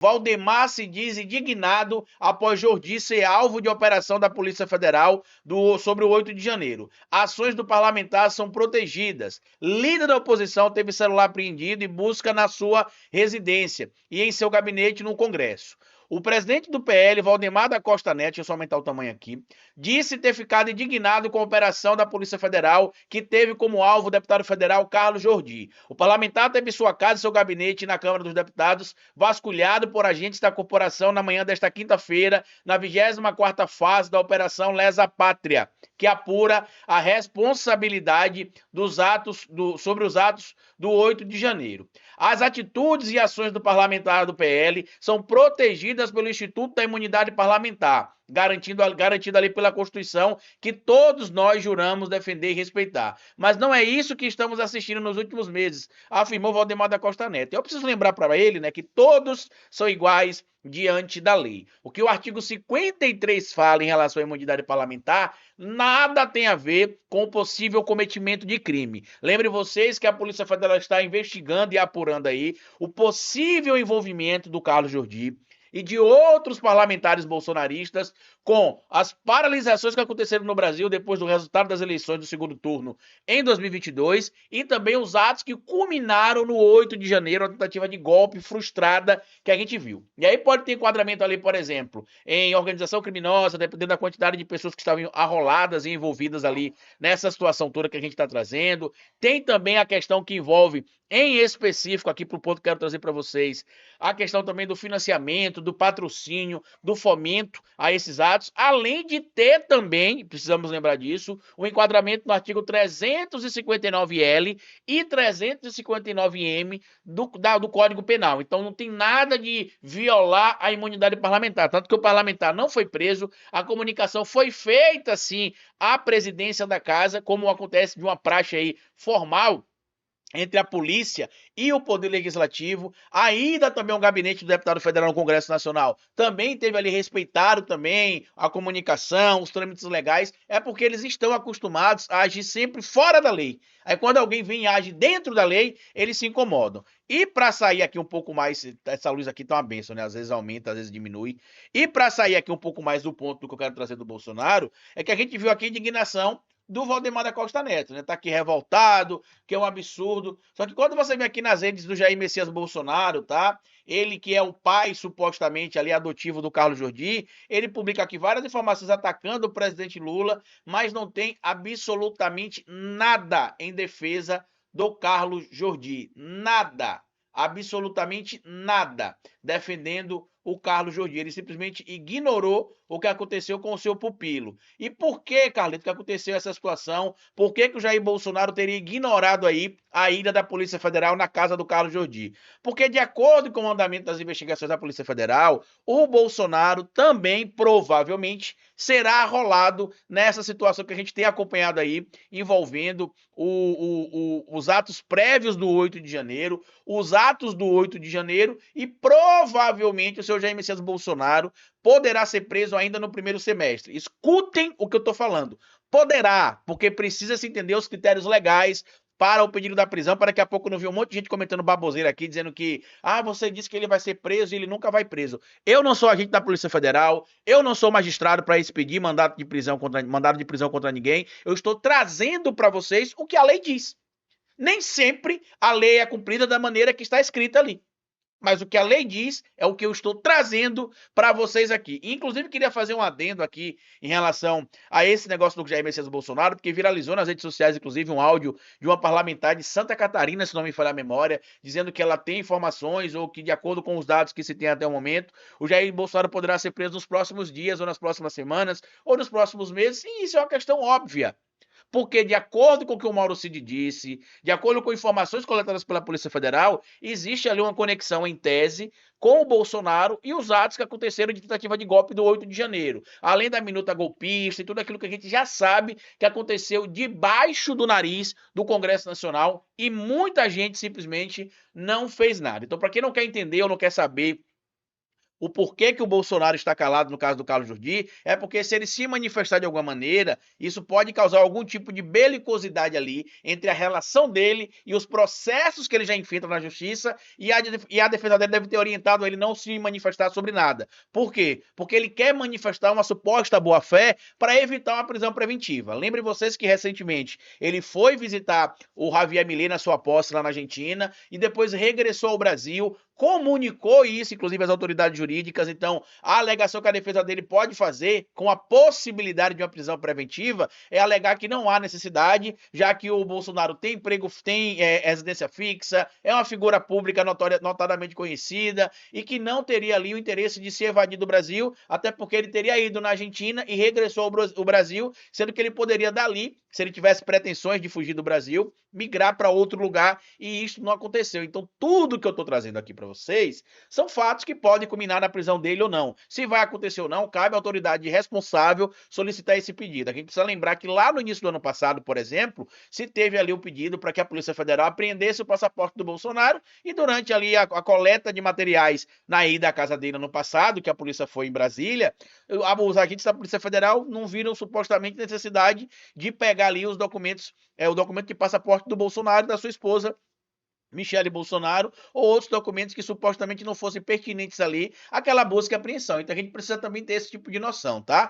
Valdemar se diz indignado após Jordi ser alvo de operação da Polícia Federal sobre o 8 de janeiro. Ações do parlamentar são protegidas. Líder da oposição teve celular apreendido e busca na sua residência e em seu gabinete no Congresso. O presidente do PL, Valdemar da Costa Neto, deixa eu só aumentar o tamanho aqui, disse ter ficado indignado com a operação da Polícia Federal, que teve como alvo o deputado federal Carlos Jordi. O parlamentar teve sua casa e seu gabinete na Câmara dos Deputados vasculhado por agentes da corporação na manhã desta quinta-feira, na 24ª fase da Operação Lesa Pátria, que apura a responsabilidade sobre os atos do 8 de janeiro. As atitudes e ações do parlamentar do PL são protegidas pelo Instituto da Imunidade Parlamentar, garantido ali pela Constituição, que todos nós juramos defender e respeitar. Mas não é isso que estamos assistindo nos últimos meses, afirmou Valdemar da Costa Neto. Eu preciso lembrar para ele, né, que todos são iguais diante da lei. O que o artigo 53 fala em relação à imunidade parlamentar nada tem a ver com o possível cometimento de crime. Lembre vocês que a Polícia Federal está investigando e apurando aí o possível envolvimento do Carlos Jordi e de outros parlamentares bolsonaristas com as paralisações que aconteceram no Brasil depois do resultado das eleições do segundo turno em 2022 e também os atos que culminaram no 8 de janeiro, a tentativa de golpe frustrada que a gente viu. E aí pode ter enquadramento ali, por exemplo, em organização criminosa, dependendo da quantidade de pessoas que estavam arroladas e envolvidas ali nessa situação toda que a gente está trazendo. Tem também a questão que envolve, em específico, aqui para o ponto que quero trazer para vocês, a questão também do financiamento, do patrocínio, do fomento a esses atos, além de ter também, precisamos lembrar disso, o enquadramento no artigo 359L e 359M do Código Penal. Então não tem nada de violar a imunidade parlamentar, tanto que o parlamentar não foi preso, a comunicação foi feita, sim, à presidência da casa, como acontece de uma praxe aí formal, entre a polícia e o poder legislativo, a ida também ao gabinete do deputado federal no Congresso Nacional, também teve ali respeitado também a comunicação, os trâmites legais, é porque eles estão acostumados a agir sempre fora da lei. Aí quando alguém vem e age dentro da lei, eles se incomodam. E para sair aqui um pouco mais, essa luz aqui tá uma benção, né? Às vezes aumenta, às vezes diminui. E para sair aqui um pouco mais do ponto do que eu quero trazer do Bolsonaro, é que a gente viu aqui a indignação do Valdemar da Costa Neto, né? Tá aqui revoltado, que é um absurdo. Só que quando você vem aqui nas redes do Jair Messias Bolsonaro, tá? Ele que é o pai, supostamente, ali adotivo do Carlos Jordi, ele publica aqui várias informações atacando o presidente Lula, mas não tem absolutamente nada em defesa do Carlos Jordi. Nada. Absolutamente nada defendendo o Carlos Jordi. Ele simplesmente ignorou o que aconteceu com o seu pupilo. E por que, Carlito, que aconteceu essa situação? Por que o Jair Bolsonaro teria ignorado aí a ida da Polícia Federal na casa do Carlos Jordi? Porque, de acordo com o andamento das investigações da Polícia Federal, o Bolsonaro também, provavelmente, será arrolado nessa situação que a gente tem acompanhado aí, envolvendo os atos prévios do 8 de janeiro, os atos do 8 de janeiro e provavelmente o senhor Jair Messias Bolsonaro poderá ser preso ainda no primeiro semestre. Escutem o que eu estou falando. Poderá, porque precisa se entender os critérios legais para o pedido da prisão, para daqui a pouco não vir um monte de gente comentando baboseira aqui, dizendo que, você disse que ele vai ser preso e ele nunca vai preso. Eu não sou agente da Polícia Federal, eu não sou magistrado para expedir mandado de prisão contra ninguém, eu estou trazendo para vocês o que a lei diz. Nem sempre a lei é cumprida da maneira que está escrita ali. Mas o que a lei diz é o que eu estou trazendo para vocês aqui. Inclusive, queria fazer um adendo aqui em relação a esse negócio do Jair Messias Bolsonaro, porque viralizou nas redes sociais, inclusive, um áudio de uma parlamentar de Santa Catarina, se não me falhar a memória, dizendo que ela tem informações ou que, de acordo com os dados que se tem até o momento, o Jair Bolsonaro poderá ser preso nos próximos dias, ou nas próximas semanas, ou nos próximos meses, e isso é uma questão óbvia. Porque, de acordo com o que o Mauro Cid disse, de acordo com informações coletadas pela Polícia Federal, existe ali uma conexão em tese com o Bolsonaro e os atos que aconteceram de tentativa de golpe do 8 de janeiro. Além da minuta golpista e tudo aquilo que a gente já sabe que aconteceu debaixo do nariz do Congresso Nacional e muita gente simplesmente não fez nada. Então, para quem não quer entender ou não quer saber o porquê que o Bolsonaro está calado no caso do Carlos Jordi, é porque se ele se manifestar de alguma maneira, isso pode causar algum tipo de belicosidade ali entre a relação dele e os processos que ele já enfrenta na justiça, e a defesa dele deve ter orientado ele não se manifestar sobre nada. Por quê? Porque ele quer manifestar uma suposta boa-fé para evitar uma prisão preventiva. Lembre vocês que recentemente ele foi visitar o Javier Milei na sua posse lá na Argentina e depois regressou ao Brasil, comunicou isso, inclusive, às autoridades jurídicas. Então, a alegação que a defesa dele pode fazer, com a possibilidade de uma prisão preventiva, é alegar que não há necessidade, já que o Bolsonaro tem emprego, tem residência fixa, é uma figura pública notadamente conhecida e que não teria ali o interesse de se evadir do Brasil, até porque ele teria ido na Argentina e regressou ao Brasil, sendo que ele poderia dali, se ele tivesse pretensões de fugir do Brasil, migrar para outro lugar, e isso não aconteceu. Então, tudo que eu estou trazendo aqui para vocês são fatos que podem culminar na prisão dele ou não. Se vai acontecer ou não, cabe à autoridade responsável solicitar esse pedido. A gente precisa lembrar que lá no início do ano passado, por exemplo, se teve ali o pedido para que a Polícia Federal apreendesse o passaporte do Bolsonaro, e durante ali a coleta de materiais na ida à casa dele no passado, que a polícia foi em Brasília, os agentes da Polícia Federal não viram supostamente necessidade de pegar ali os documentos, o documento de passaporte do Bolsonaro e da sua esposa, Michele Bolsonaro, ou outros documentos que supostamente não fossem pertinentes ali àquela busca e apreensão. Então a gente precisa também ter esse tipo de noção, tá?